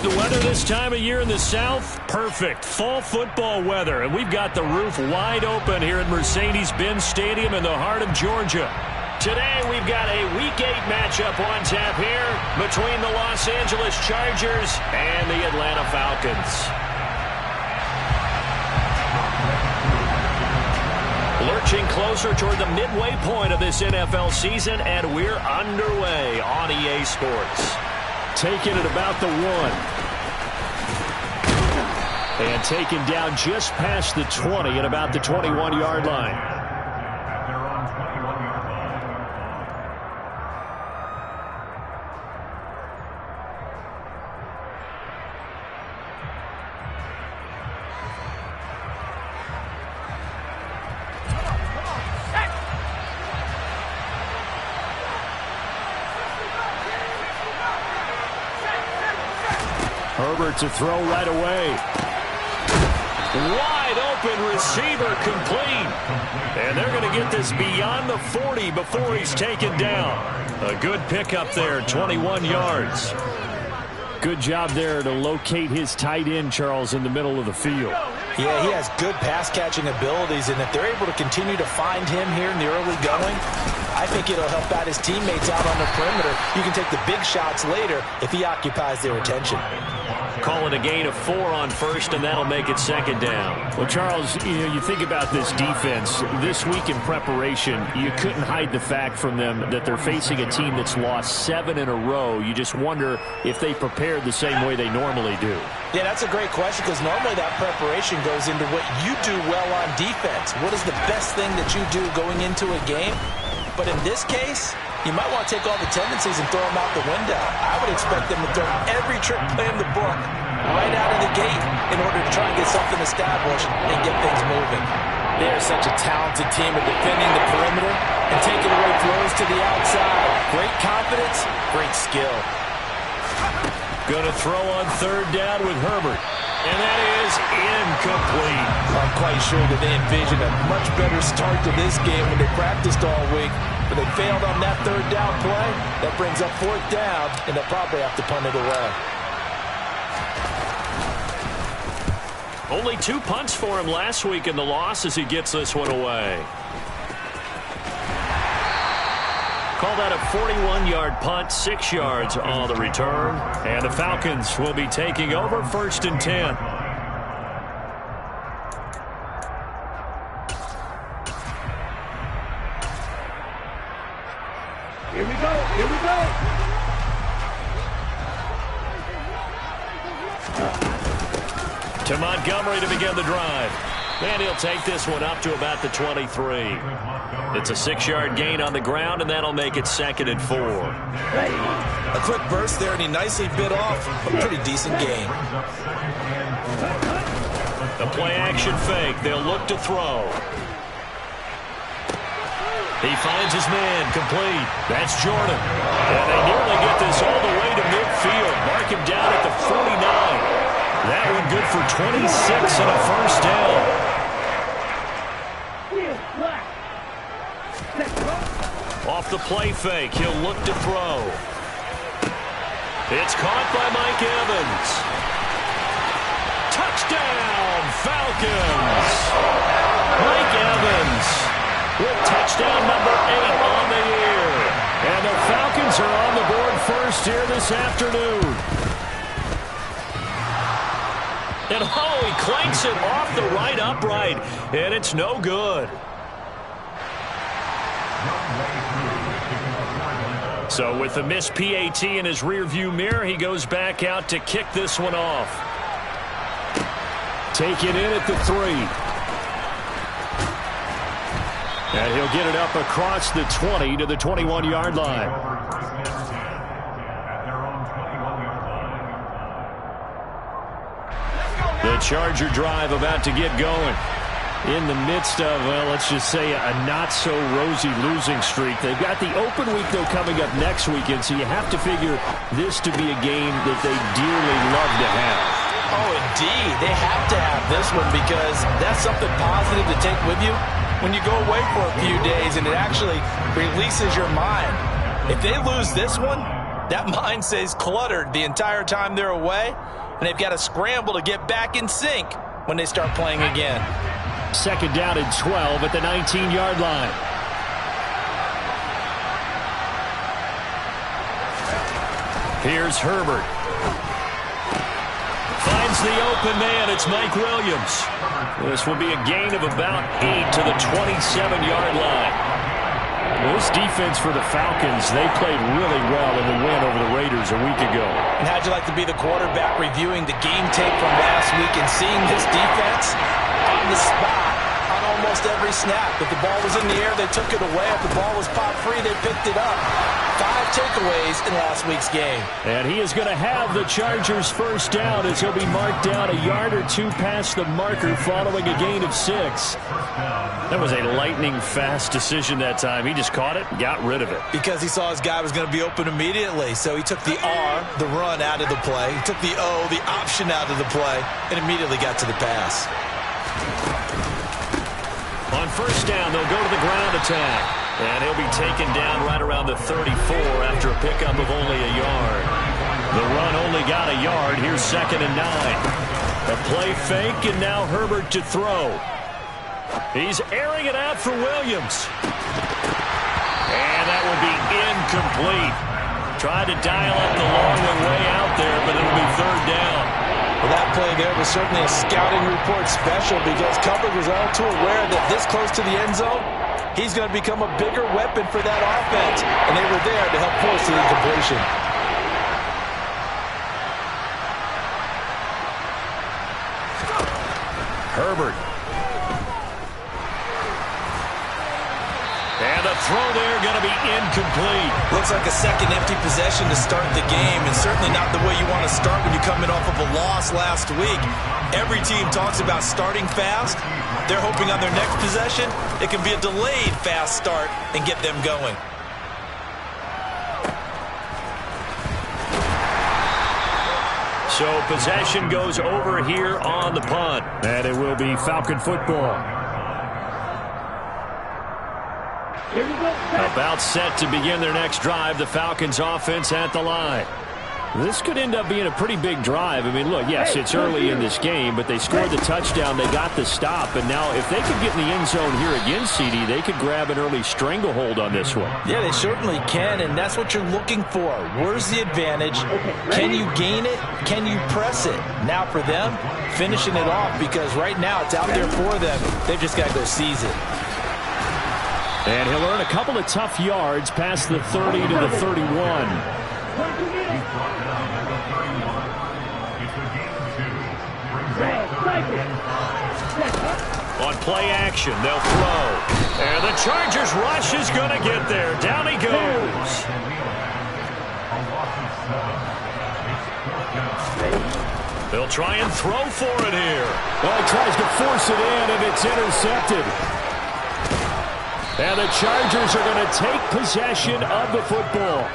the weather this time of year in the South? Perfect. Fall football weather. And we've got the roof wide open here at Mercedes-Benz Stadium in the heart of Georgia. Today we've got a Week 8 matchup on tap here between the Los Angeles Chargers and the Atlanta Falcons. Lurching closer toward the midway point of this NFL season, and we're underway on EA Sports. Taking it about the 1. And taken down just past the 20 at about the 21-yard line. Herbert to throw right away. Wide open receiver complete. And they're going to get this beyond the 40 before he's taken down. A good pickup there, 21 yards. Good job there to locate his tight end, Charles, in the middle of the field. Yeah, he has good pass-catching abilities, and if they're able to continue to find him here in the early going, I think it'll help out his teammates out on the perimeter. You can take the big shots later if he occupies their attention. Call it a gain of 4 on first, and that'll make it second down. Well, Charles, you think about this defense. This week in preparation, you couldn't hide the fact from them that they're facing a team that's lost 7 in a row. You just wonder if they prepared the same way they normally do. Yeah, that's a great question, because normally that preparation goes into what you do well on defense. What is the best thing that you do going into a game? But in this case, you might want to take all the tendencies and throw them out the window. I would expect them to throw every trick play in the book right out of the gate in order to try and get something established and get things moving. They're such a talented team at defending the perimeter and taking away throws to the outside. Great confidence, great skill. Going to throw on third down with Herbert. And that is incomplete. I'm quite sure that they envisioned a much better start to this game when they practiced all week. But they failed on that third down play. That brings up fourth down, and they'll probably have to punt it away. Only 2 punts for him last week in the loss as he gets this one away. Call that a 41-yard punt, 6 yards on the return. And the Falcons will be taking over 1st and 10. Here we go. Here we go. To Montgomery to begin the drive. And he'll take this one up to about the 23. It's a 6-yard gain on the ground, and that'll make it 2nd and 4. A quick burst there, and he nicely bit off a pretty decent gain. The play-action fake. They'll look to throw. He finds his man, complete. That's Jordan. And they nearly get this all the way to midfield. Mark him down at the 49. That one good for 26 and a first down. Off the play fake, he'll look to throw. It's caught by Mike Evans. Touchdown, Falcons. Mike Evans with touchdown number 8 on the year. And the Falcons are on the board first here this afternoon. And oh, he clanks it off the right upright, and it's no good. So with the missed PAT in his rearview mirror, he goes back out to kick this one off. Take it in at the 3. And he'll get it up across the 20 to the 21-yard line. The Charger drive about to get going. In the midst of, well, let's just say a not-so-rosy losing streak. They've got the open week, though, coming up next weekend, so you have to figure this to be a game that they dearly love to have. Oh, indeed. They have to have this one because that's something positive to take with you when you go away for a few days, and it actually releases your mind. If they lose this one, That mind stays cluttered the entire time they're away, and they've got to scramble to get back in sync when they start playing again. 2nd down and 12 at the 19-yard line. Here's Herbert. Finds the open man. It's Mike Williams. This will be a gain of about 8 to the 27-yard line. This defense for the Falcons, they played really well in the win over the Raiders a week ago. And how'd you like to be the quarterback reviewing the game tape from last week and seeing this defense on the spot on almost every snap? If the ball was in the air, they took it away. If the ball was popped free, they picked it up. 5 takeaways in last week's game. And he is going to have the Chargers first down as he'll be marked down a yard or two past the marker following a gain of 6. That was a lightning-fast decision that time. He just caught it and got rid of it. Because he saw his guy was going to be open immediately. So he took the R, the run, out of the play. He took the O, the option, out of the play, and immediately got to the pass. On first down, they'll go to the ground attack. And he'll be taken down right around the 34 after a pickup of only a yard. The run only got a yard. Here's 2nd and 9. A play fake, and now Herbert to throw. He's airing it out for Williams. And that will be incomplete. Tried to dial up the long way out there, but it'll be 3rd down. Well, that play there was certainly a scouting report special because coverage was all too aware that this close to the end zone, he's going to become a bigger weapon for that offense. And they were there to help force the incompletion. Herbert. And the throw there going to be incomplete. Looks like a second empty possession to start the game, and certainly not the way you want to start when you're coming off of a loss last week. Every team talks about starting fast. They're hoping on their next possession, it can be a delayed fast start and get them going. So possession goes over here on the punt. And it will be Falcon football. About set to begin their next drive. The Falcons offense at the line. This could end up being a pretty big drive. I mean, look, yes, it's early in this game, but they scored the touchdown. They got the stop. And now if they could get in the end zone here again, CD, they could grab an early stranglehold on this one. Yeah, they certainly can, and that's what you're looking for. Where's the advantage? Can you gain it? Can you press it? Now for them, finishing it off, because right now it's out there for them. They've just got to go seize it. And he'll earn a couple of tough yards past the 30 to the 31. On play action, they'll throw. And the Chargers rush is going to get there. Down he goes. They'll try and throw for it here. Well, he tries to force it in, and it's intercepted. And the Chargers are going to take possession of the football.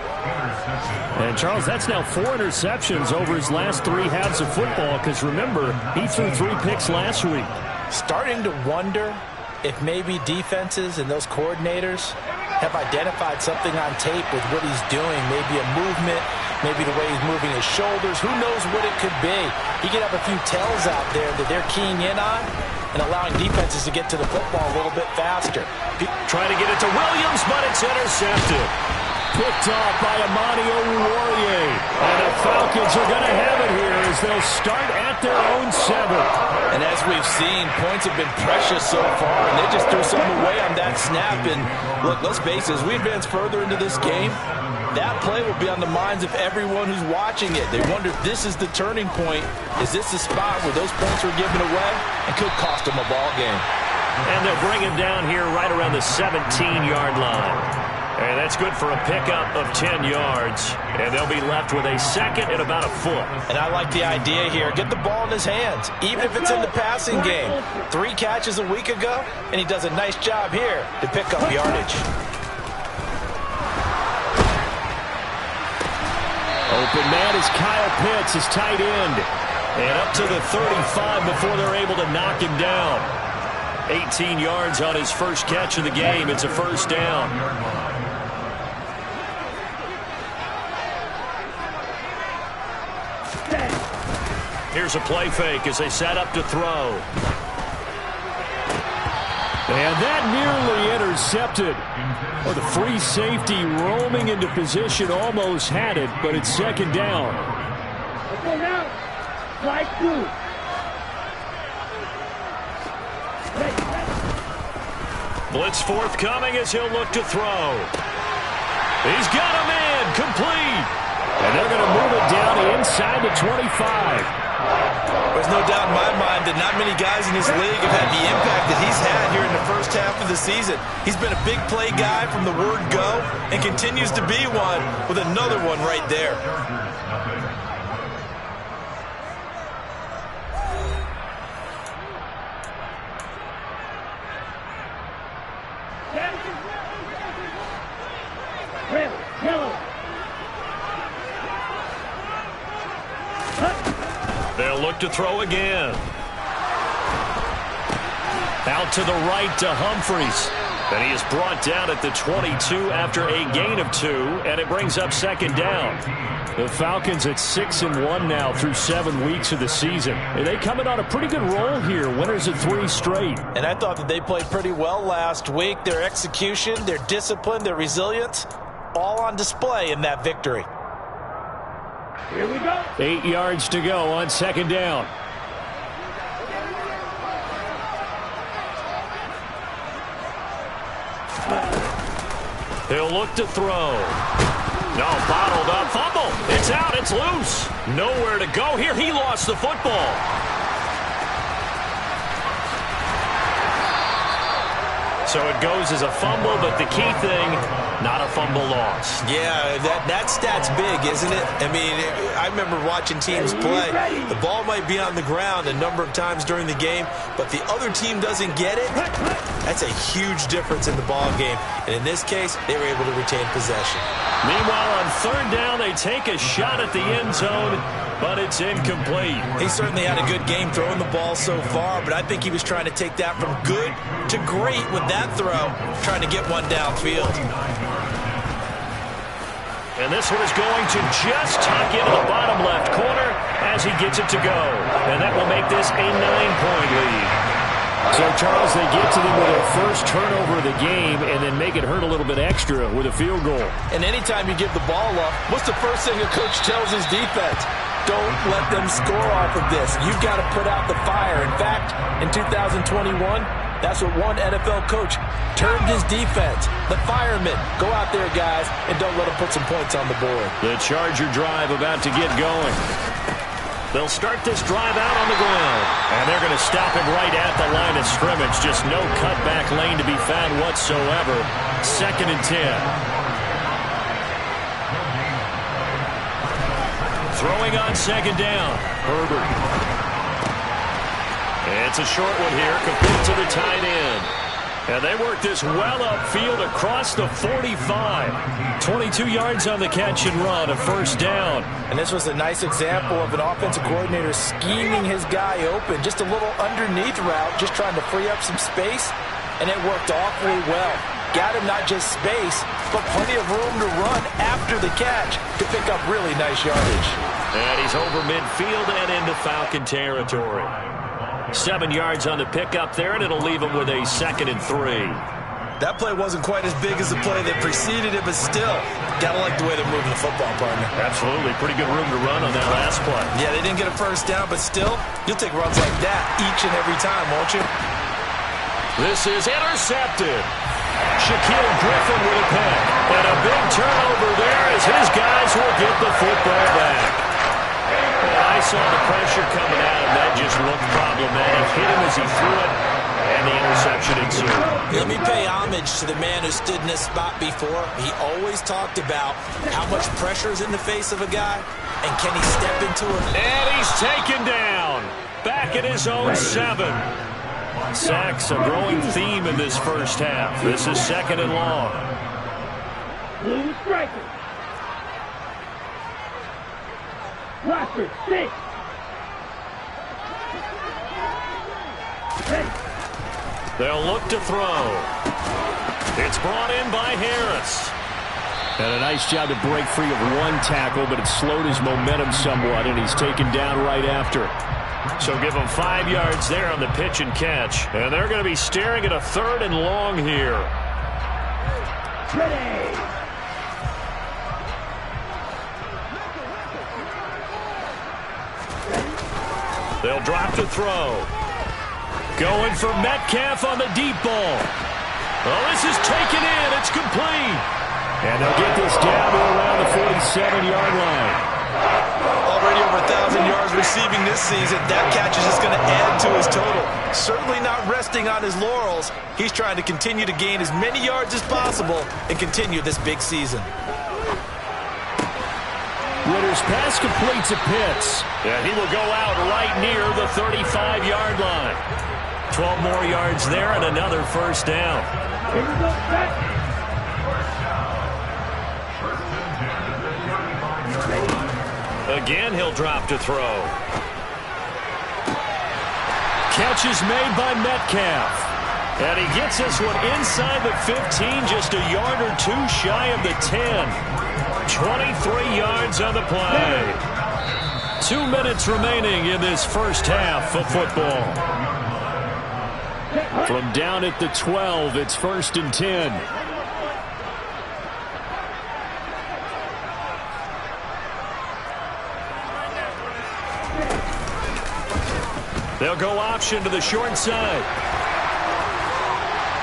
And, Charles, that's now 4 interceptions over his last 3 halves of football, because, remember, he threw 3 picks last week. Starting to wonder if maybe defenses and those coordinators have identified something on tape with what he's doing. Maybe a movement, maybe the way he's moving his shoulders. Who knows what it could be? He could have a few tells out there that they're keying in on and allowing defenses to get to the football a little bit faster. Trying to get it to Williams, but it's intercepted. Picked off by Amani Oruwariye. And the Falcons are going to have it here as they'll start at their own 7th. And as we've seen, points have been precious so far, and they just threw something away on that snap. And look, let's face it, as we advance further into this game, that play will be on the minds of everyone who's watching it. They wonder if this is the turning point. Is this the spot where those points were given away and could cost them a ball game? And they'll bring him down here right around the 17-yard line. And that's good for a pickup of 10 yards. And they'll be left with a 2nd and about a foot. And I like the idea here. Get the ball in his hands, even if it's in the passing game. 3 catches a week ago, and he does a nice job here to pick up yardage. Open man is Kyle Pitts, his tight end. And up to the 35 before they're able to knock him down. 18 yards on his first catch of the game. It's a first down. Here's a play fake as they set up to throw. And that nearly intercepted. Well, the free safety roaming into position almost had it, but it's second down. Let's go now. Strike 2. Blitz forthcoming as he'll look to throw. He's got him in, complete. And they're going to move it down inside the 25. There's no doubt in my mind that not many guys in this league have had the impact that he's had here in the first half of the season. He's been a big play guy from the word go and continues to be one with another one right there. They'll look to throw again. Out to the right to Humphries. And he is brought down at the 22 after a gain of 2, and it brings up second down. The Falcons at 6-1 now through 7 weeks of the season. And they coming on a pretty good roll here, winners of 3 straight. And I thought that they played pretty well last week. Their execution, their discipline, their resilience, all on display in that victory. Here we go. 8 yards to go on second down. He'll look to throw. No, bottled up. Fumble. It's out. It's loose. Nowhere to go here. He lost the football. So it goes as a fumble, but the key thing, not a fumble loss. Yeah, that stat's big, isn't it? I mean, I remember watching teams play. The ball might be on the ground a number of times during the game, but the other team doesn't get it. That's a huge difference in the ball game. And in this case, they were able to retain possession. Meanwhile, on third down, they take a shot at the end zone, but it's incomplete. He certainly had a good game throwing the ball so far, but I think he was trying to take that from good to great with that throw, trying to get one downfield. And this one is going to just tuck into the bottom left corner as he gets it to go. And that will make this a 9-point lead. So, Charles, they get to them with their first turnover of the game and then make it hurt a little bit extra with a field goal. And anytime you give the ball up, what's the first thing a coach tells his defense? Don't let them score off of this. You've got to put out the fire. In fact, in 2021, that's what one NFL coach termed his defense. The firemen. Go out there, guys, and don't let them put some points on the board. The Charger drive about to get going. They'll start this drive out on the ground. And they're going to stop him right at the line of scrimmage. Just no cutback lane to be found whatsoever. 2nd and 10. Throwing on second down. Herbert. It's a short one here, complete to the tight end. And they work this well upfield across the 45. 22 yards on the catch and run, a first down. And this was a nice example of an offensive coordinator scheming his guy open. Just a little underneath route, just trying to free up some space. And it worked awfully well. Got him not just space, but plenty of room to run after the catch to pick up really nice yardage. And he's over midfield and into Falcon territory. 7 yards on the pickup there, and it'll leave him with a 2nd and 3. That play wasn't quite as big as the play that preceded it, but still, gotta like the way they're moving the football, partner. Absolutely. Pretty good room to run on that last play. Yeah, they didn't get a first down, but still, you'll take runs like that each and every time, won't you? This is intercepted. Shaquille Griffin with a pick. And a big turnover there as his guys will get the football back. And I saw the pressure coming at him. That just looked problematic. Hit him as he threw it, and the interception ensued. Let me pay homage to the man who stood in this spot before. He always talked about how much pressure is in the face of a guy, and can he step into it? And he's taken down. Back at his own 7. Sacks, a growing theme in this first half. This is 2nd and long. Blue striker. Roster 6. They'll look to throw. It's brought in by Harris. And a nice job to break free of one tackle, but it slowed his momentum somewhat, and he's taken down right after. So give them 5 yards there on the pitch and catch. And they're going to be staring at a 3rd and long here. Ready. They'll drop to throw. Going for Metcalf on the deep ball. Oh, this is taken in. It's complete. And they'll get this down to around the 47-yard line. Already over 1,000 yards receiving this season. That catch is just going to add to his total. Certainly not resting on his laurels. He's trying to continue to gain as many yards as possible and continue this big season. Ritter's pass completes at Pitts. And he will go out right near the 35-yard line. 12 more yards there and another first down. Here we go, set. Again, he'll drop to throw. Catch is made by Metcalf. And he gets this one inside the 15, just a yard or two shy of the 10. 23 yards on the play. 2 minutes remaining in this first half of football. From down at the 12, it's 1st and 10. They'll go option to the short side.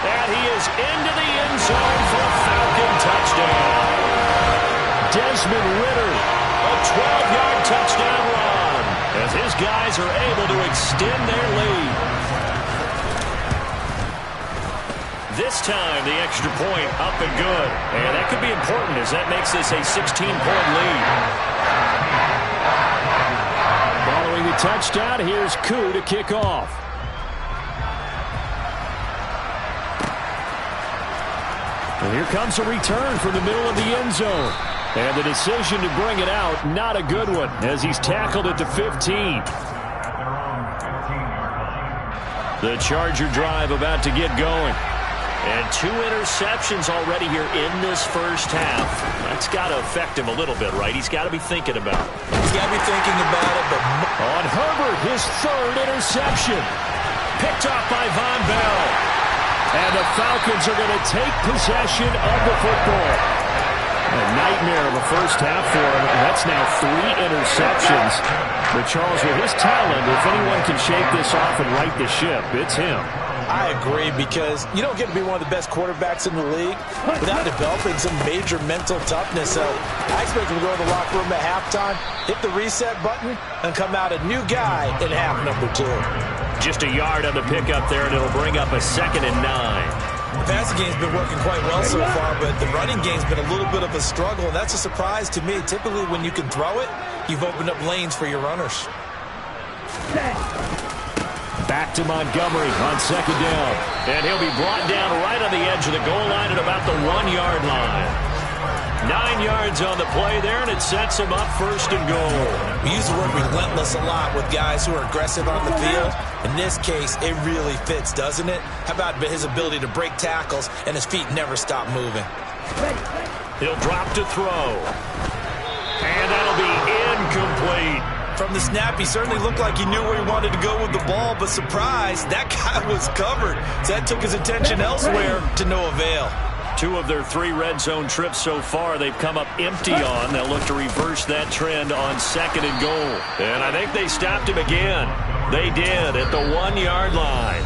And he is into the end zone for a Falcon touchdown. Desmond Ridder. A 12-yard touchdown run as his guys are able to extend their lead. This time, the extra point up and good. And that could be important as that makes this a 16-point lead. Following the touchdown, here's Koo to kick off. And here comes a return from the middle of the end zone. And the decision to bring it out, not a good one, as he's tackled at the 15. The Charger drive about to get going. And 2 interceptions already here in this first half. That's got to affect him a little bit, right? He's got to be thinking about it. He's got to be thinking about it, but on Herbert, his 3rd interception. Picked off by Von Bell. And the Falcons are going to take possession of the football. A nightmare of a first half for him. That's now 3 interceptions. But Charles, with his talent, if anyone can shake this off and right the ship, it's him. I agree, because you don't get to be one of the best quarterbacks in the league without developing some major mental toughness. So I expect him to go to the locker room at halftime, hit the reset button, and come out a new guy in half number 2. Just a yard on the pickup there, and it'll bring up a 2nd and 9. The passing game's been working quite well so far, but the running game's been a little bit of a struggle, and that's a surprise to me. Typically, when you can throw it, you've opened up lanes for your runners. Back to Montgomery on 2nd down. And he'll be brought down right on the edge of the goal line at about the 1-yard line. 9 yards on the play there, and it sets him up 1st and goal. We use the word relentless a lot with guys who are aggressive on the field. In this case, it really fits, doesn't it? How about his ability to break tackles and his feet never stop moving? He'll drop to throw. And that'll be incomplete. From the snap, he certainly looked like he knew where he wanted to go with the ball, but surprise, that guy was covered. So that took his attention elsewhere to no avail. 2 of their 3 red zone trips so far they've come up empty on. They'll look to reverse that trend on 2nd and goal. And I think they stopped him again. They did at the 1-yard line.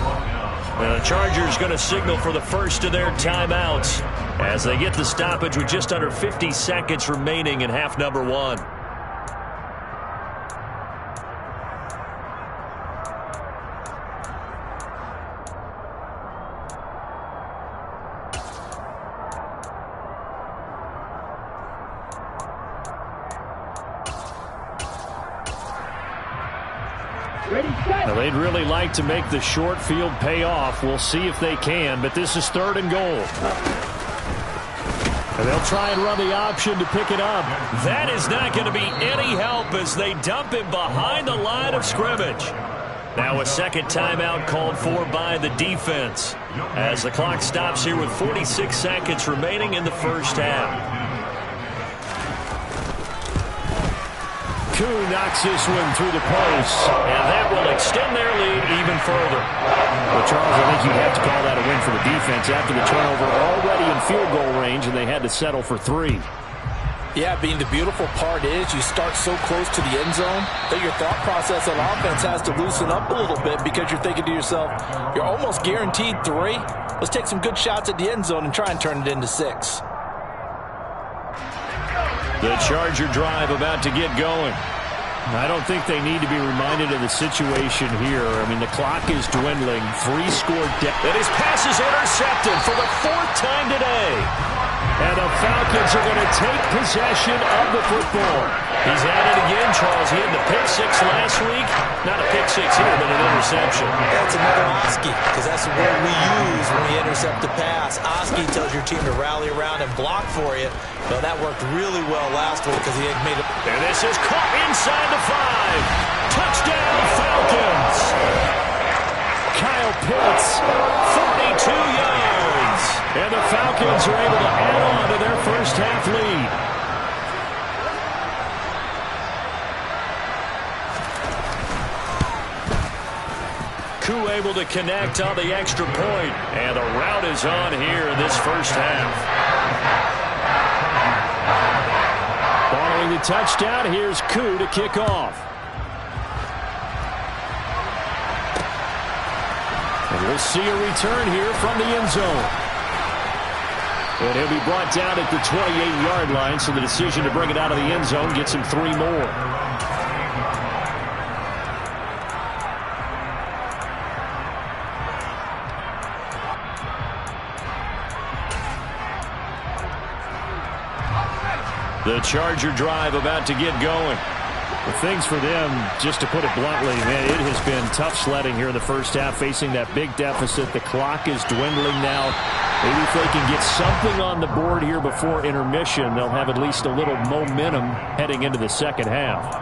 And the Chargers going to signal for the first of their timeouts as they get the stoppage with just under 50 seconds remaining in half number 1. Now, they'd really like to make the short field pay off. We'll see if they can, but this is 3rd and goal. And they'll try and run the option to pick it up. That is not going to be any help as they dump him behind the line of scrimmage. Now a 2nd timeout called for by the defense as the clock stops here with 46 seconds remaining in the first half. Koo knocks this one through the post, and that will extend their lead even further. Well, Charles, I think you'd have to call that a win for the defense after the turnover, already in field goal range, and they had to settle for 3. Yeah, being the beautiful part is you start so close to the end zone that your thought process on offense has to loosen up a little bit because you're thinking to yourself, you're almost guaranteed 3. Let's take some good shots at the end zone and try and turn it into 6. The Charger drive about to get going. I don't think they need to be reminded of the situation here. I mean, the clock is dwindling. 3-score debt. And his pass is intercepted for the 4th time today. And the Falcons are going to take possession of the football. He's at it again, Charles. He had the pick 6 last week. Not a pick 6 here, but an interception. That's another Oski, because that's the word we use when we intercept a pass. Oski tells your team to rally around and block for you. Well, that worked really well last week because he had made it. And this is caught inside the 5. Touchdown, Falcons. Kyle Pitts, 42 yards. And the Falcons are able to add on to their first half lead. Koo able to connect on the extra point. And the route is on here in this first half. Following the touchdown, here's Koo to kick off. And we'll see a return here from the end zone. And he'll be brought down at the 28-yard line, so the decision to bring it out of the end zone gets him 3 more. The Charger drive about to get going. The things for them, just to put it bluntly, man, it has been tough sledding here in the first half, facing that big deficit. The clock is dwindling now. Maybe if they can get something on the board here before intermission, they'll have at least a little momentum heading into the second half.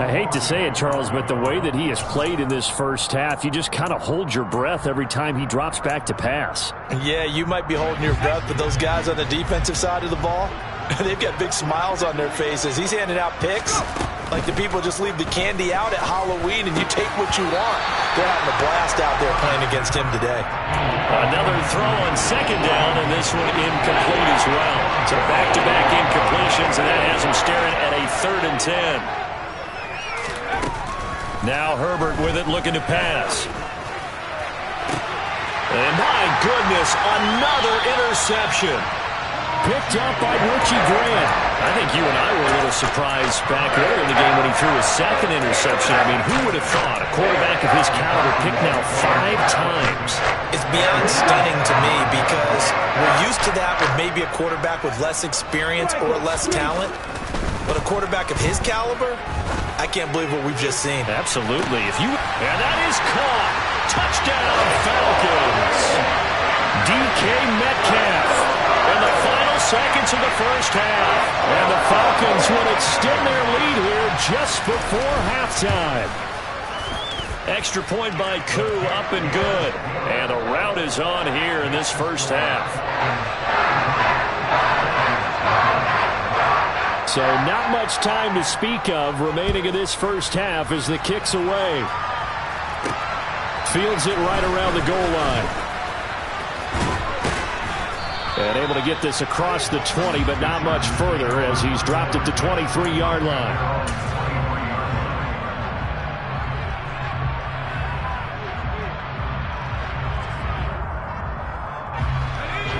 I hate to say it, Charles, but the way that he has played in this first half, you just kind of hold your breath every time he drops back to pass. Yeah, you might be holding your breath, but those guys on the defensive side of the ball, they've got big smiles on their faces. He's handing out picks like the people just leave the candy out at Halloween and you take what you want. They're having a blast out there playing against him today. Another throw on second down, and this one incomplete as well. So back-to-back incompletions, and that has him staring at a 3rd and 10. Now Herbert with it, looking to pass. And my goodness, another interception. Picked up by Richie Grant. I think you and I were a little surprised back earlier in the game when he threw his 2nd interception. I mean, who would have thought a quarterback of his caliber picked now 5 times? It's beyond stunning to me because we're used to that with maybe a quarterback with less experience or less talent. But a quarterback of his caliber, I can't believe what we've just seen. Absolutely. And that is caught. Touchdown, Falcons. DK Metcalf. In the final seconds of the first half. And the Falcons will extend their lead here just before halftime. Extra point by Koo, up and good. And the route is on here in this first half. So not much time to speak of remaining in this first half as the kick's away. Fields it right around the goal line. And able to get this across the 20, but not much further as he's dropped it to 23-yard line.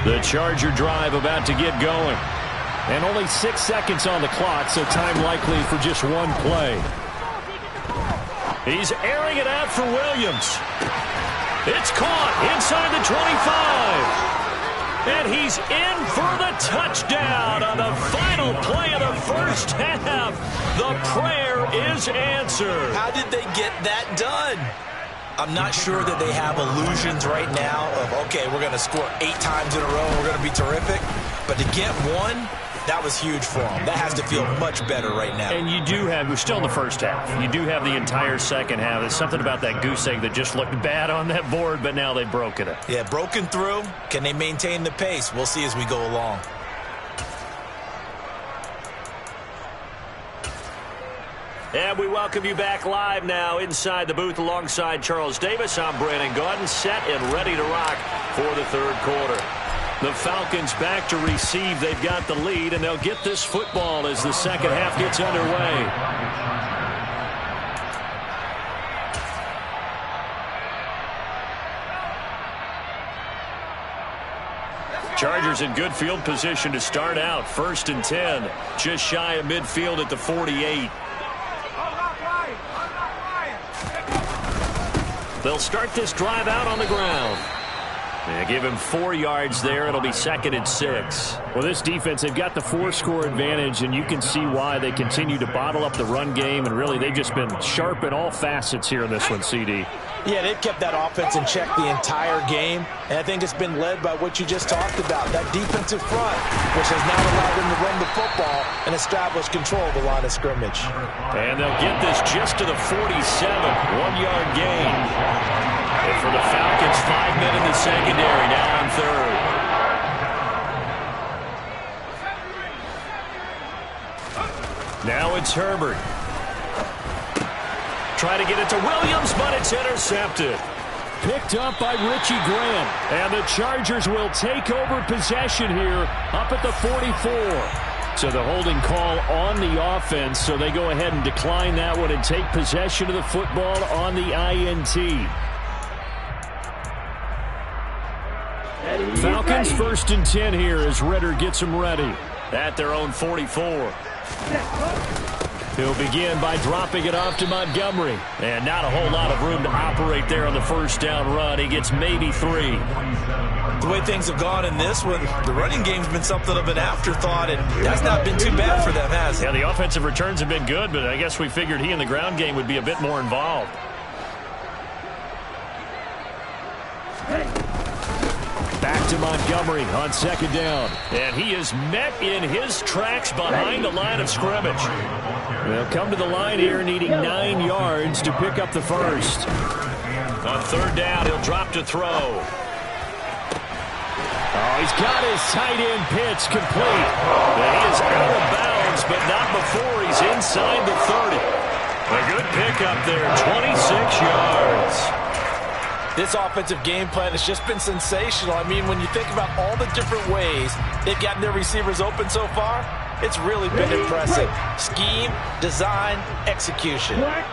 The Charger drive about to get going. And only 6 seconds on the clock, so time likely for just one play. He's airing it out for Williams. It's caught inside the 25. And he's in for the touchdown on the final play of the first half. The prayer is answered. How did they get that done? I'm not sure that they have illusions right now of, okay, we're going to score 8 times in a row, we're going to be terrific. But to get one, that was huge for them. That has to feel much better right now. And you do have, we're still in the first half. You do have the entire second half. There's something about that goose egg that just looked bad on that board, but now they've broken it. Yeah, broken through. Can they maintain the pace? We'll see as we go along. And we welcome you back live now inside the booth alongside Charles Davis. I'm Brandon Gaudin, set and ready to rock for the third quarter. The Falcons back to receive. They've got the lead, and they'll get this football as the second half gets underway. Chargers in good field position to start out. 1st and 10. Just shy of midfield at the 48. They'll start this drive out on the ground. They give him 4 yards there. It'll be 2nd and 6. Well, this defense, they've got the 4-score advantage, and you can see why they continue to bottle up the run game, and really they've just been sharp in all facets here in this one, CD. Yeah, they've kept that offense in check the entire game, and I think it's been led by what you just talked about, that defensive front, which has now allowed them to run the football and establish control of the line of scrimmage. And they'll get this just to the 47, 1-yard gain. And for the Falcons, 5 men in the secondary, now on 3rd. Now it's Herbert. Try to get it to Williams, but it's intercepted. Picked up by Richie Graham. And the Chargers will take over possession here up at the 44. So the holding call on the offense, so they go ahead and decline that one and take possession of the football on the INT. Falcons 1st and 10 here as Ritter gets them ready. At their own 44. He'll begin by dropping it off to Montgomery. And not a whole lot of room to operate there on the first down run. He gets maybe 3. The way things have gone in this one, the running game's been something of an afterthought, and that's not been too bad for them, has it? Yeah, the offensive returns have been good, but I guess we figured he in the ground game would be a bit more involved. Back to Montgomery on 2nd down. And he is met in his tracks behind the line of scrimmage. They'll come to the line here needing 9 yards to pick up the first. On 3rd down, he'll drop to throw. Oh, he's got his tight end pitch complete. And he is out of bounds, but not before he's inside the 30. A good pickup there, 26 yards. This offensive game plan has just been sensational. I mean, when you think about all the different ways they've gotten their receivers open so far, it's really been impressive. Scheme, design, execution. Now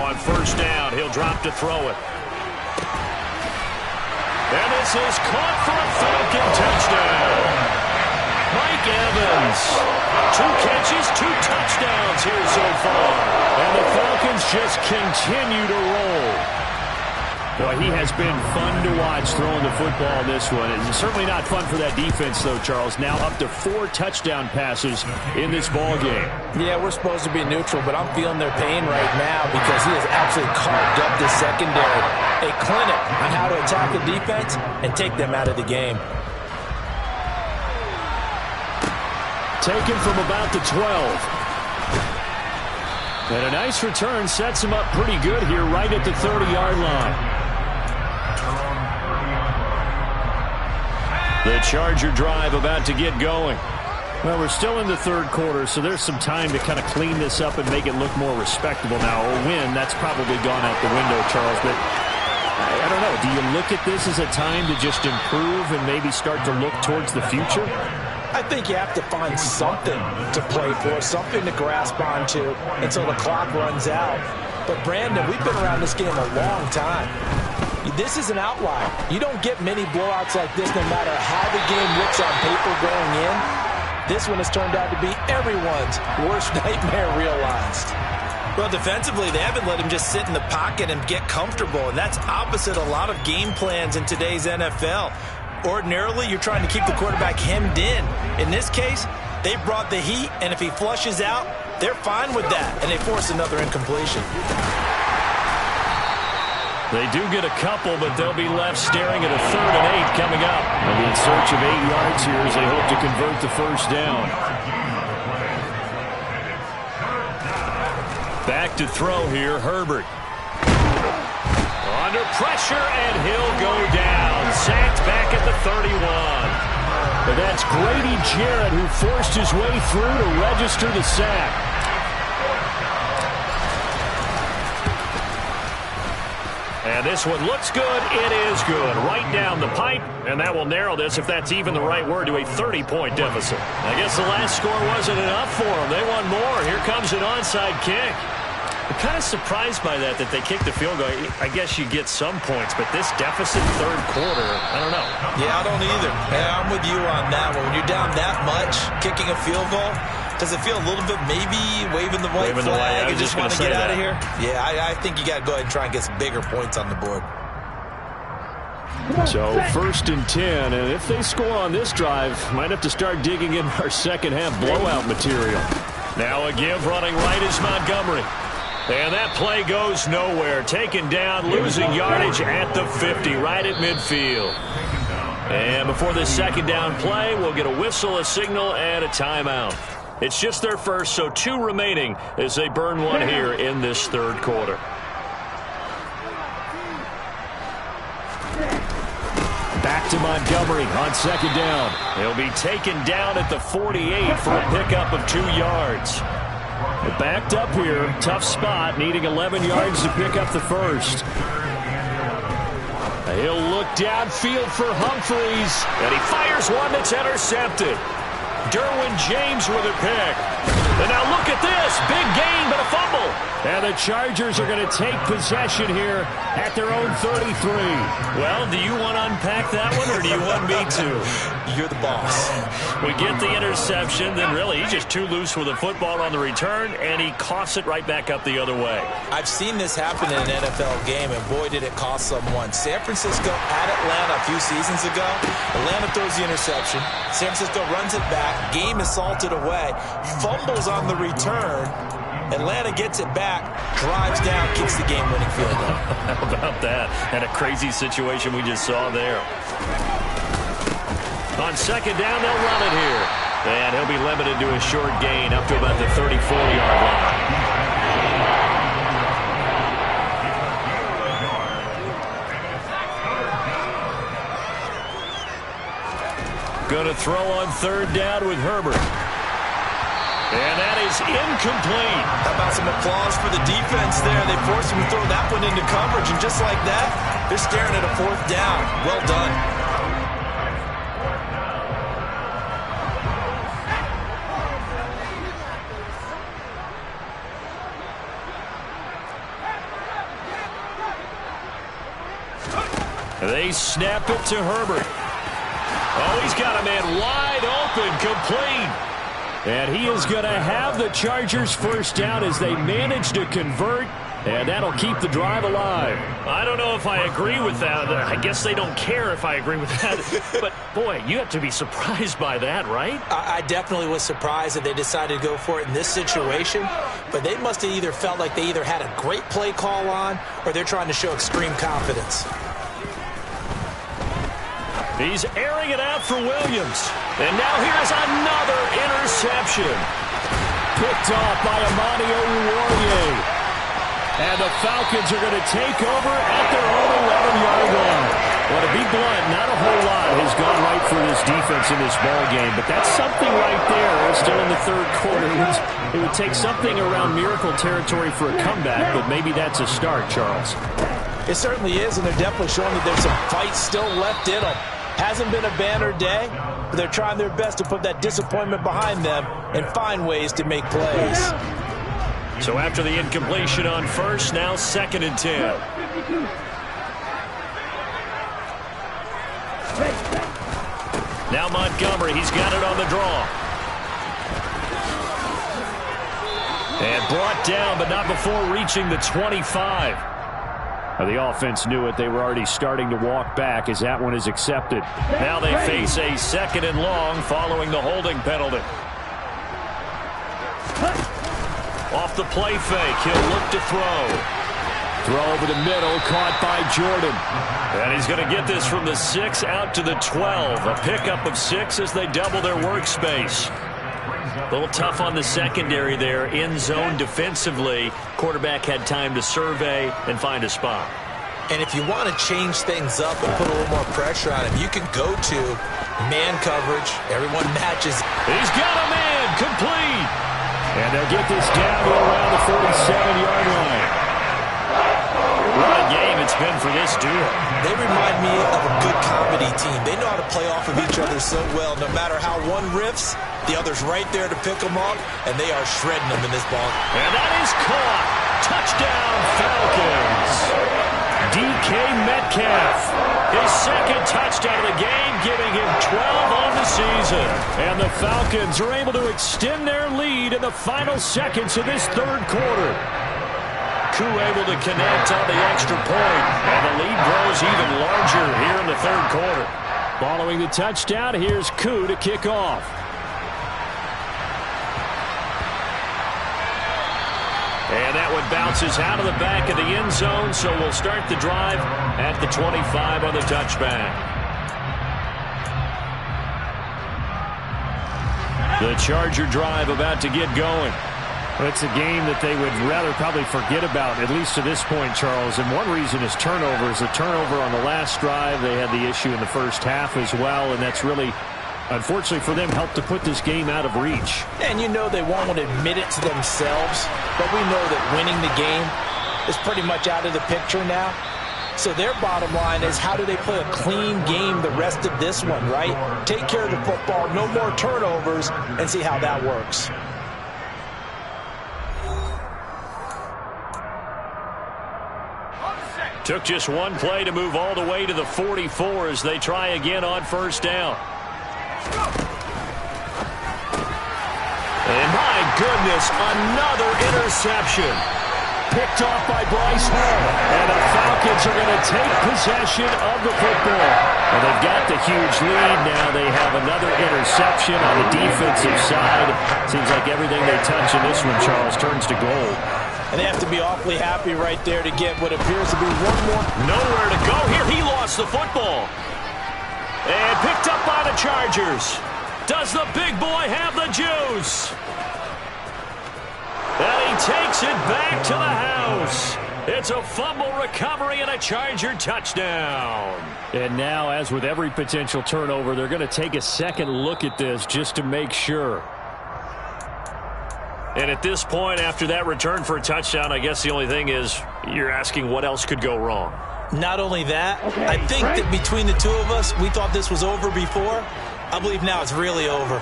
on 1st down, he'll drop to throw it. And this is caught for a Falcon touchdown. Mike Evans, 2 catches, 2 touchdowns here so far. And the Falcons just continue to roll. Boy, he has been fun to watch throwing the football this one. It's certainly not fun for that defense, though, Charles. Now up to 4 touchdown passes in this ball game. Yeah, we're supposed to be neutral, but I'm feeling their pain right now because he has absolutely carved up this secondary. A clinic on how to attack the defense and take them out of the game. Taken from about the 12. And a nice return sets him up pretty good here right at the 30-yard line. The Charger drive about to get going. Well, we're still in the 3rd quarter, so there's some time to kind of clean this up and make it look more respectable now. A win, that's probably gone out the window, Charles, but I don't know. Do you look at this as a time to just improve and maybe start to look towards the future? I think you have to find something to play for, something to grasp onto until the clock runs out. But, Brandon, we've been around this game a long time. This is an outlier. You don't get many blowouts like this no matter how the game looks on paper going in. This one has turned out to be everyone's worst nightmare realized. Well, defensively, they haven't let him just sit in the pocket and get comfortable, and that's opposite a lot of game plans in today's NFL. Ordinarily, you're trying to keep the quarterback hemmed in. In this case, they brought the heat, and if he flushes out, they're fine with that, and they force another incompletion. They do get a couple, but they'll be left staring at a 3rd and 8 coming up. They'll be in search of 8 yards here as they hope to convert the first down. Back to throw here, Herbert. Under pressure, and he'll go down. Sacked back at the 31. But that's Grady Jarrett who forced his way through to register the sack. And this one looks good. It is good. Right down the pipe. And that will narrow this, if that's even the right word, to a 30-point deficit. I guess the last score wasn't enough for them. They want more. Here comes an onside kick. I'm kind of surprised by that they kicked the field goal. I guess you get some points, but this deficit third quarter, I don't know. Yeah, I don't either. Yeah, I'm with you on that one. When you're down that much, kicking a field goal, does it feel a little bit maybe waving the white flag and just want to get out of here? Yeah, I think you got to go ahead and try and get some bigger points on the board. So 1st and 10, and if they score on this drive, might have to start digging in our second half blowout material. Now a give running right is Montgomery. And that play goes nowhere. Taken down, losing yardage at the 50, right at midfield. And before this second down play, we'll get a whistle, a signal, and a timeout. It's just their first, so 2 remaining as they burn one here in this third quarter. Back to Montgomery on second down. He'll be taken down at the 48 for a pickup of 2 yards. They're backed up here. Tough spot, needing 11 yards to pick up the first. He'll look downfield for Humphreys, and he fires one that's intercepted. Derwin James with a pick. And now look at this. Big gain, but a fumble. And the Chargers are going to take possession here at their own 33. Well, do you want to unpack that one, or do you want me to? You're the boss. We get the interception, then really he's just too loose with the football on the return, and he coughs it right back up the other way. I've seen this happen in an NFL game, and boy, did it cost someone. San Francisco at Atlanta a few seasons ago. Atlanta throws the interception. San Francisco runs it back. Game is salted away. Fumbles on the return. Atlanta gets it back, drives down, kicks the game-winning field goal. How about that? And a crazy situation we just saw there. On second down, they'll run it here. And he'll be limited to a short gain up to about the 34-yard line. Going to throw on third down with Herbert. And that is incomplete. How about some applause for the defense there? They forced him to throw that one into coverage, and just like that, they're staring at a 4th down. Well done. They snap it to Herbert. Oh, he's got a man wide open, complete. And he is going to have the Chargers first down as they manage to convert, and that'll keep the drive alive. I don't know if I agree with that. I guess they don't care if I agree with that. But, boy, you have to be surprised by that, right? I definitely was surprised that they decided to go for it in this situation, but they must have either felt like they either had a great play call on or they're trying to show extreme confidence. He's airing it out for Williams. And now here's another interception. Picked off by Amani Oruwariye. And the Falcons are going to take over at their own 11-yard line. Well, to be blunt, not a whole lot has gone right for this defense in this ball game, but that's something right there. Still in the third quarter. It would take something around miracle territory for a comeback, but maybe that's a start, Charles. It certainly is, and they're definitely showing that there's some fight still left in them. Hasn't been a banner day, but they're trying their best to put that disappointment behind them and find ways to make plays. So after the incompletion on first, now 2nd and 10. Now Montgomery, he's got it on the draw. And brought down, but not before reaching the 25. The offense knew it. They were already starting to walk back as that one is accepted. Now they face a 2nd and long following the holding penalty. Off the play fake, he'll look to throw. Throw over the middle, caught by Jordan. And he's going to get this from the 6 out to the 12. A pickup of 6 as they double their workspace. A little tough on the secondary there, in zone defensively. Quarterback had time to survey and find a spot. And if you want to change things up and put a little more pressure on him, you can go to Man coverage. Everyone matches. He's got a man. Complete. And they'll get this down to around the 47-yard line. What a game it's been for this duo. They remind me of a good comedy team. They know how to play off of each other so well. No matter how one riffs, the other's right there to pick them up, and they are shredding them in this ball. And that is caught. Touchdown, Falcons. DK Metcalf, his second touchdown of the game, giving him 12 on the season. And the Falcons are able to extend their lead in the final seconds of this third quarter. Koo able to connect on the extra point, and the lead grows even larger here in the third quarter. Following the touchdown, here's Koo to kick off. And that one bounces out of the back of the end zone, so we'll start the drive at the 25 on the touchback. The Charger drive about to get going. Well, it's a game that they would rather probably forget about, at least to this point, Charles. And one reason is turnovers. A turnover on the last drive. They had the issue in the first half as well, and that's really, unfortunately for them, helped to put this game out of reach. And you know they won't admit it to themselves, but we know that winning the game is pretty much out of the picture now. So their bottom line is, how do they play a clean game the rest of this one, right? Take care of the football, no more turnovers, and see how that works. Took just one play to move all the way to the 44 as they try again on first down. And my goodness, another interception. Picked off by Bryce Hall. And the Falcons are going to take possession of the football. And they've got the huge lead. Now they have another interception on the defensive side. Seems like everything they touch in this one, Charles, turns to gold. And they have to be awfully happy right there to get what appears to be one more. Nowhere to go here. He lost the football. And picked up by the Chargers. Does the big boy have the juice? And he takes it back to the house. It's a fumble recovery and a Charger touchdown. And now, as with every potential turnover, they're going to take a second look at this just to make sure. And at this point, after that return for a touchdown, I guess the only thing is you're asking what else could go wrong. Not only that, I think that between the two of us, we thought this was over before. I believe now it's really over.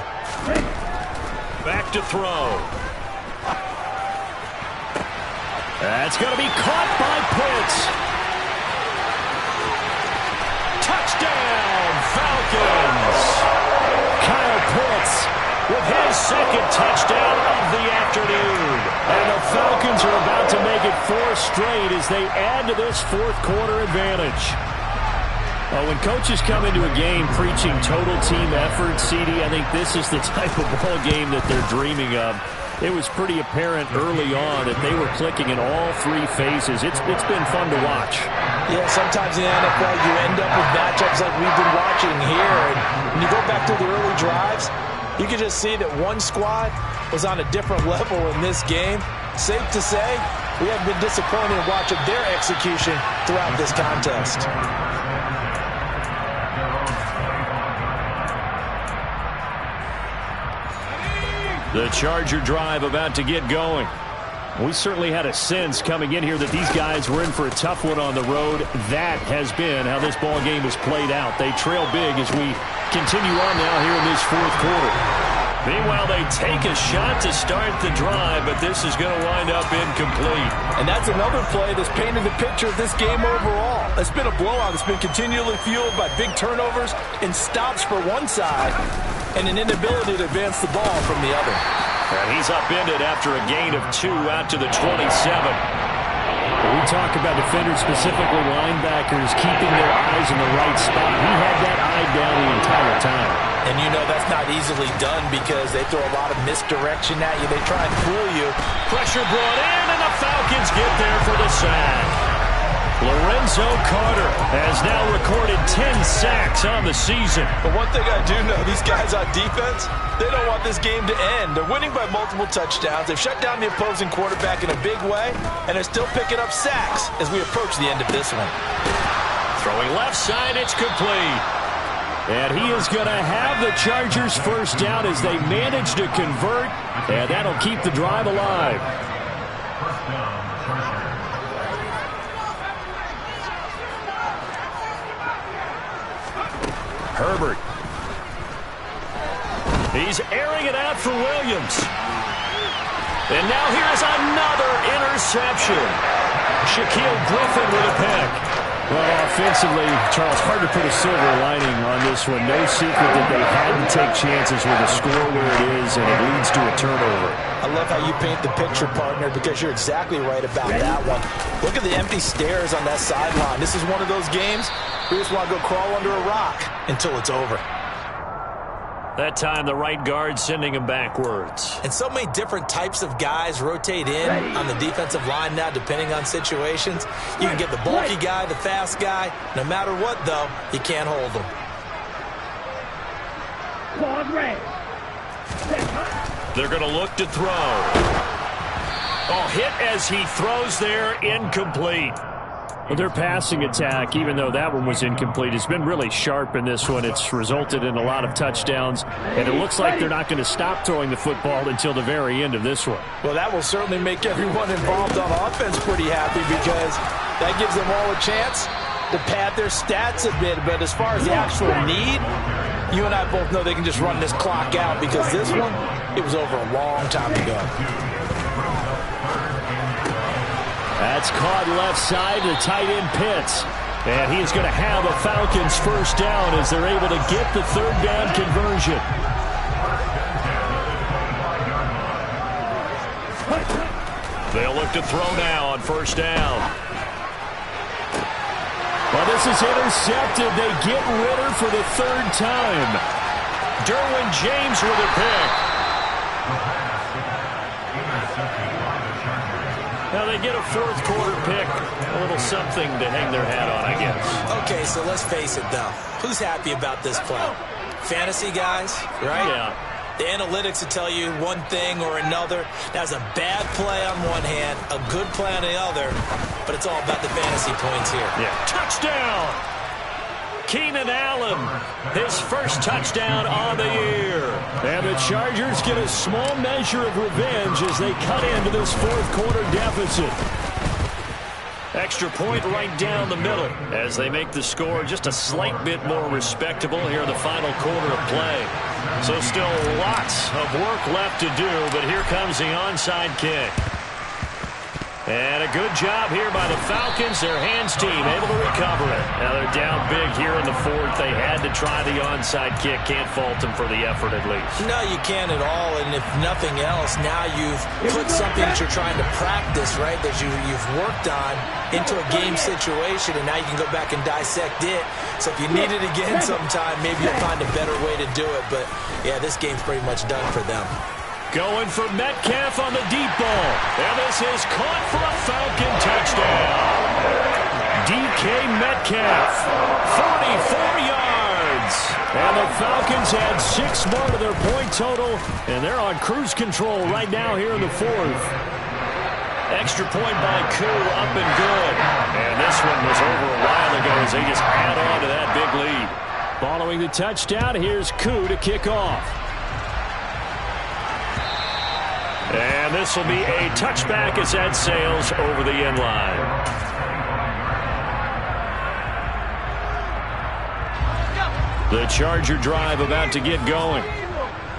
Back to throw. That's going to be caught by Pitts. Touchdown, Falcons. Kyle Pitts with his second touchdown of the afternoon. And the Falcons are about to make it 4 straight as they add to this fourth quarter advantage. Well, when coaches come into a game preaching total team effort, CD, I think this is the type of ball game that they're dreaming of. It was pretty apparent early on that they were clicking in all 3 phases. It's been fun to watch. Yeah, sometimes in the NFL you end up with matchups like we've been watching here. And when you go back to the early drives, you can just see that one squad was on a different level in this game. Safe to say, we have been disappointed in watching their execution throughout this contest. The Charger drive about to get going. We certainly had a sense coming in here that these guys were in for a tough one on the road. That has been how this ball game has played out. They trail big as we continue on now here in this fourth quarter. Meanwhile, they take a shot to start the drive, but this is going to wind up incomplete. And that's another play that's painted the picture of this game overall. It's been a blowout. It's been continually fueled by big turnovers and stops for one side and an inability to advance the ball from the other. And he's upended after a gain of 2 out to the 27. We talk about defenders, specifically linebackers, keeping their eyes in the right spot. He had that eye down the entire time. And you know that's not easily done because they throw a lot of misdirection at you. They try and fool you. Pressure brought in, and the Falcons get there for the sack. Lorenzo Carter has now recorded 10 sacks on the season. But one thing I do know, these guys on defense, they don't want this game to end. They're winning by multiple touchdowns. They've shut down the opposing quarterback in a big way, and they're still picking up sacks as we approach the end of this one. Throwing left side, it's complete. And he is going to have the Chargers first down as they manage to convert, and that'll keep the drive alive. Herbert. He's airing it out for Williams. And now here's another interception. Shaquille Griffin with a pick. Well, offensively, Charles, hard to put a silver lining on this one. No secret that they had to take chances with the score where it is, and it leads to a turnover. I love how you paint the picture, partner, because you're exactly right about that one. Look at the empty stairs on that sideline. This is one of those games where you just want to go crawl under a rock until it's over. That time, the right guard sending him backwards. And so many different types of guys rotate in on the defensive line now, depending on situations. You can get the bulky guy, the fast guy. No matter what, though, you can't hold them. They're going to look to throw. Oh, hit as he throws there, incomplete. Well, their passing attack, even though that one was incomplete, has been really sharp in this one. It's resulted in a lot of touchdowns, and it looks like they're not going to stop throwing the football until the very end of this one. Well, that will certainly make everyone involved on offense pretty happy, because that gives them all a chance to pad their stats a bit. But as far as the actual need, you and I both know they can just run this clock out, because this one, it was over a long time ago. That's caught left side to tight end Pitts. And he's going to have a Falcons first down as they're able to get the third down conversion. They'll look to throw now on first down. Well, this is intercepted. They get Ritter for the third time. Derwin James with a pick. Now they get a fourth quarter pick. A little something to hang their hat on, I guess. Okay, so let's face it, though. Who's happy about this play? Fantasy guys, right? Yeah. The analytics will tell you one thing or another. That's a bad play on one hand, a good play on the other, but it's all about the fantasy points here. Yeah. Touchdown! Keenan Allen, his first touchdown on the year. And the Chargers get a small measure of revenge as they cut into this fourth quarter deficit. Extra point right down the middle as they make the score just a slight bit more respectable here in the final quarter of play. So still lots of work left to do, but here comes the onside kick. And a good job here by the Falcons. Their hands team able to recover it. Now they're down big here in the fourth. They had to try the onside kick. Can't fault them for the effort at least. No, you can't at all. And if nothing else, now you've put something that you're trying to practice, right, that you've worked on into a game situation, and now you can go back and dissect it. So if you need it again sometime, maybe you'll find a better way to do it. But, yeah, this game's pretty much done for them. Going for Metcalf on the deep ball. And this is caught for a Falcon touchdown. DK Metcalf, 44 yards. And the Falcons had 6 more to their point total, and they're on cruise control right now here in the fourth. Extra point by Koo, up and good. And this one was over a while ago as they just add on to that big lead. Following the touchdown, here's Koo to kick off. And this will be a touchback as that sails over the end line. The Charger drive about to get going.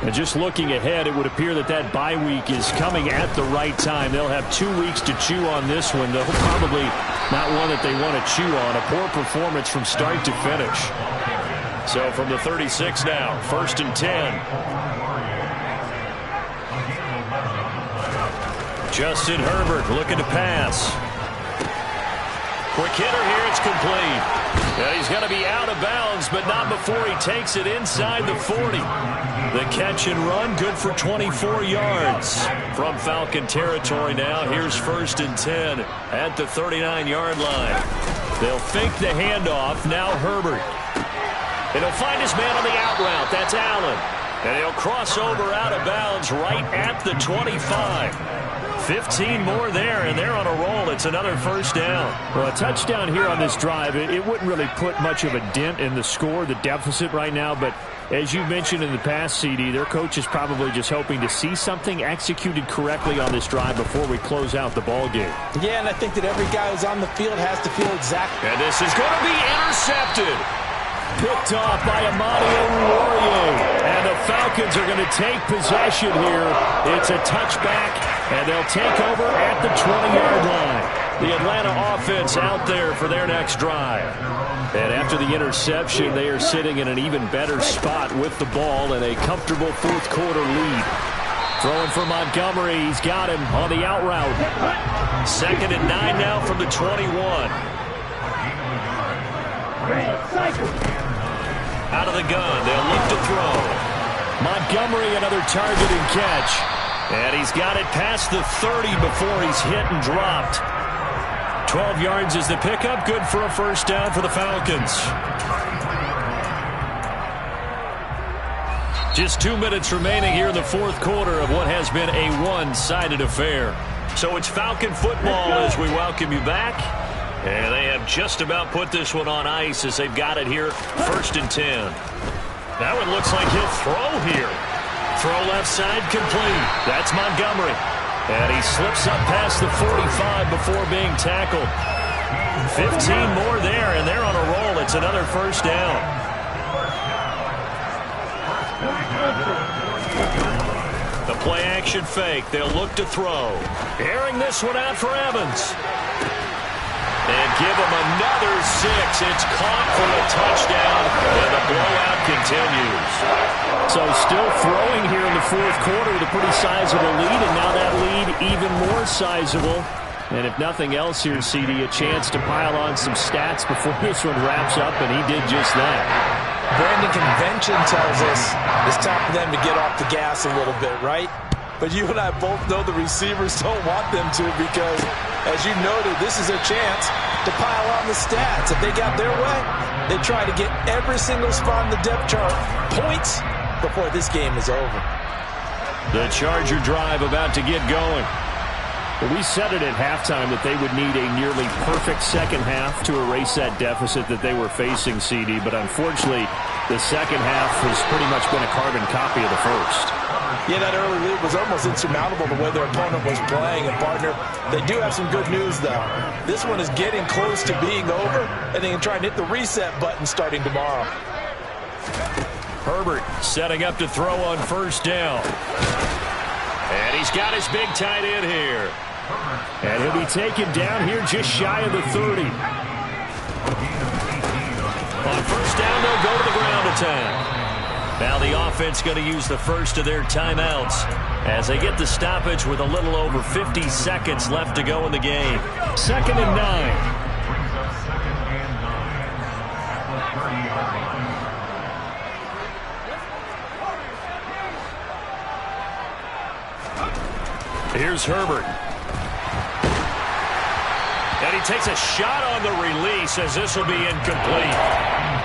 And just looking ahead, it would appear that that bye week is coming at the right time. They'll have 2 weeks to chew on this one. They'll probably not one that they want to chew on. A poor performance from start to finish. So from the 36 now, 1st and 10. Justin Herbert looking to pass. Quick hitter here, it's complete. Yeah, he's going to be out of bounds, but not before he takes it inside the 40. The catch and run, good for 24 yards. From Falcon territory now, here's 1st and 10 at the 39-yard line. They'll fake the handoff, now Herbert. And he'll find his man on the out route, that's Allen. And he'll cross over out of bounds right at the 25. 15 more there, and they're on a roll. It's another first down. Well, a touchdown here on this drive, it wouldn't really put much of a dent in the score, the deficit right now, but as you mentioned in the past, CD, their coach is probably just hoping to see something executed correctly on this drive before we close out the ball game. Yeah, and I think that every guy who's on the field has to feel exactly. And this is going to be intercepted. Picked off by Amani Oruwariye. And the Falcons are going to take possession here. It's a touchback, and they'll take over at the 20-yard line. The Atlanta offense out there for their next drive. And after the interception, they are sitting in an even better spot with the ball and a comfortable fourth-quarter lead. Throwing for Montgomery. He's got him on the out route. 2nd and 9 now from the 21. Out of the gun. They'll look to throw. Montgomery, another target and catch. And he's got it past the 30 before he's hit and dropped. 12 yards is the pickup. Good for a first down for the Falcons. Just 2 minutes remaining here in the fourth quarter of what has been a one-sided affair. So it's Falcon football as we welcome you back. And they have just about put this one on ice as they've got it here. 1st and 10. Now it looks like he'll throw here. Throw left side complete. That's Montgomery. And he slips up past the 45 before being tackled. 15 more there, and they're on a roll. It's another first down. The play action fake. They'll look to throw. Airing this one out for Evans. And give him another 6. It's caught for a touchdown, and the blowout continues. So still throwing here in the fourth quarter with a pretty sizable lead, and now that lead even more sizable. And if nothing else here, CD, a chance to pile on some stats before this one wraps up, and he did just that. Brandon, convention tells us it's time for them to get off the gas a little bit, right? But you and I both know the receivers don't want them to because, as you noted, this is a chance to pile on the stats. If they got their way, they try to get every single spot in the depth chart points before this game is over. The Charger drive about to get going. Well, we said it at halftime that they would need a nearly perfect second half to erase that deficit that they were facing, CD. But unfortunately, the second half has pretty much been a carbon copy of the first. Yeah, that early lead was almost insurmountable the way their opponent was playing. And, partner, they do have some good news, though. This one is getting close to being over, and they can try and hit the reset button starting tomorrow. Herbert setting up to throw on first down. And he's got his big tight end here. And he'll be taken down here just shy of the 30. On first down, they'll go to the ground attack. Now the offense going to use the first of their timeouts as they get the stoppage with a little over 50 seconds left to go in the game. 2nd and 9. Here's Herbert. And he takes a shot on the release as this will be incomplete.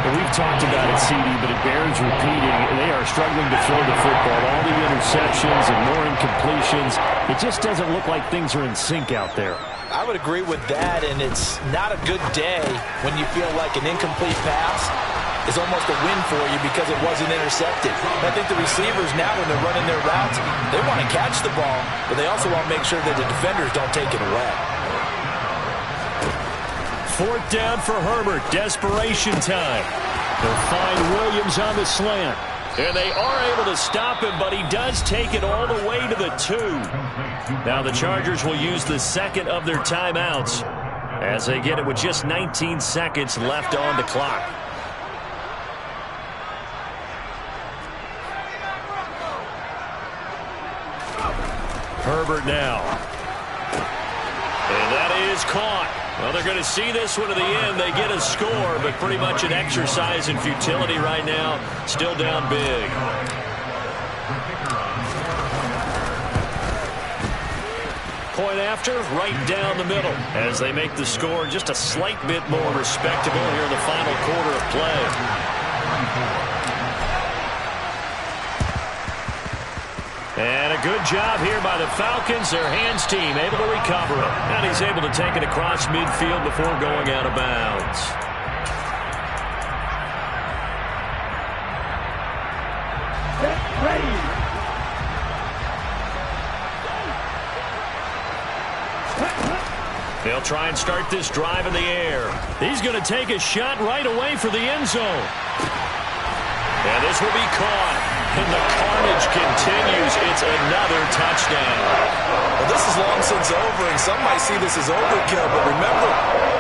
Well, we've talked about it, CD, but it bears repeating. They are struggling to throw the football. All the interceptions and more incompletions. It just doesn't look like things are in sync out there. I would agree with that, and it's not a good day when you feel like an incomplete pass is almost a win for you because it wasn't intercepted. I think the receivers now, when they're running their routes, they want to catch the ball, but they also want to make sure that the defenders don't take it away. 4th down for Herbert. Desperation time. They'll find Williams on the slant. And they are able to stop him, but he does take it all the way to the 2. Now the Chargers will use the second of their timeouts as they get it with just 19 seconds left on the clock. Herbert now. And that is caught. Well, they're going to see this one to the end. They get a score, but pretty much an exercise in futility right now. Still down big. Point after, right down the middle, as they make the score just a slight bit more respectable here in the final quarter of play. And a good job here by the Falcons. Their hands team able to recover it. And he's able to take it across midfield before going out of bounds. Ready. They'll try and start this drive in the air. He's going to take a shot right away for the end zone. And this will be caught. And the carnage continues. It's another touchdown. Well, this is long since over, and some might see this as overkill. But remember,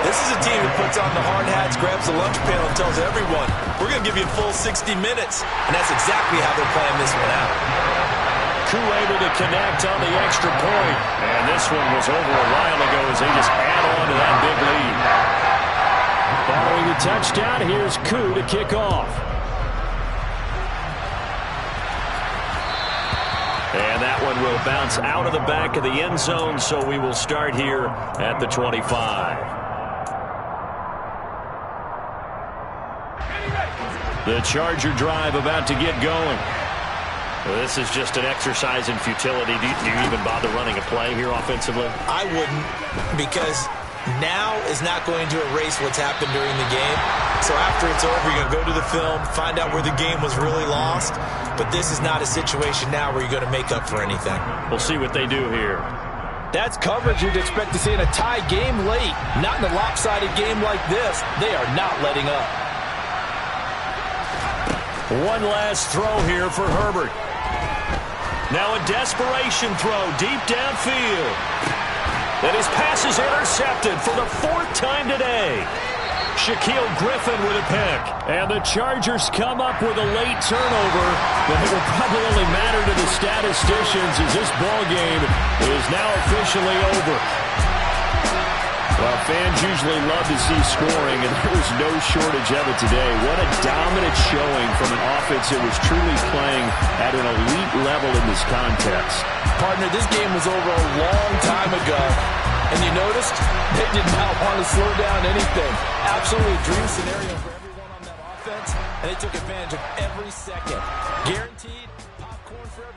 this is a team who puts on the hard hats, grabs the lunch pail, and tells everyone, we're going to give you a full 60 minutes. And that's exactly how they're playing this one out. Koo able to connect on the extra point. And this one was over a while ago as they just add on to that big lead. Following the touchdown, here's Koo to kick off. And that one will bounce out of the back of the end zone, so we will start here at the 25. The Charger drive about to get going. This is just an exercise in futility. Do you even bother running a play here offensively? I wouldn't, because now is not going to erase what's happened during the game. So after it's over, you're going to go to the film, find out where the game was really lost. But this is not a situation now where you're going to make up for anything. We'll see what they do here. That's coverage you'd expect to see in a tie game late. Not in a lopsided game like this. They are not letting up. One last throw here for Herbert. Now a desperation throw deep downfield. And his pass is intercepted for the 4th time today. Shaquille Griffin with a pick. And the Chargers come up with a late turnover, but it will probably only matter to the statisticians as this ball game is now officially over. Well, fans usually love to see scoring, and there was no shortage of it today. What a dominant showing from an offense that was truly playing at an elite level in this contest. Partner, this game was over a long time ago. And you noticed they did not want to slow down anything. Absolutely a dream scenario for everyone on that offense, and they took advantage of every second. Guaranteed popcorn for everyone.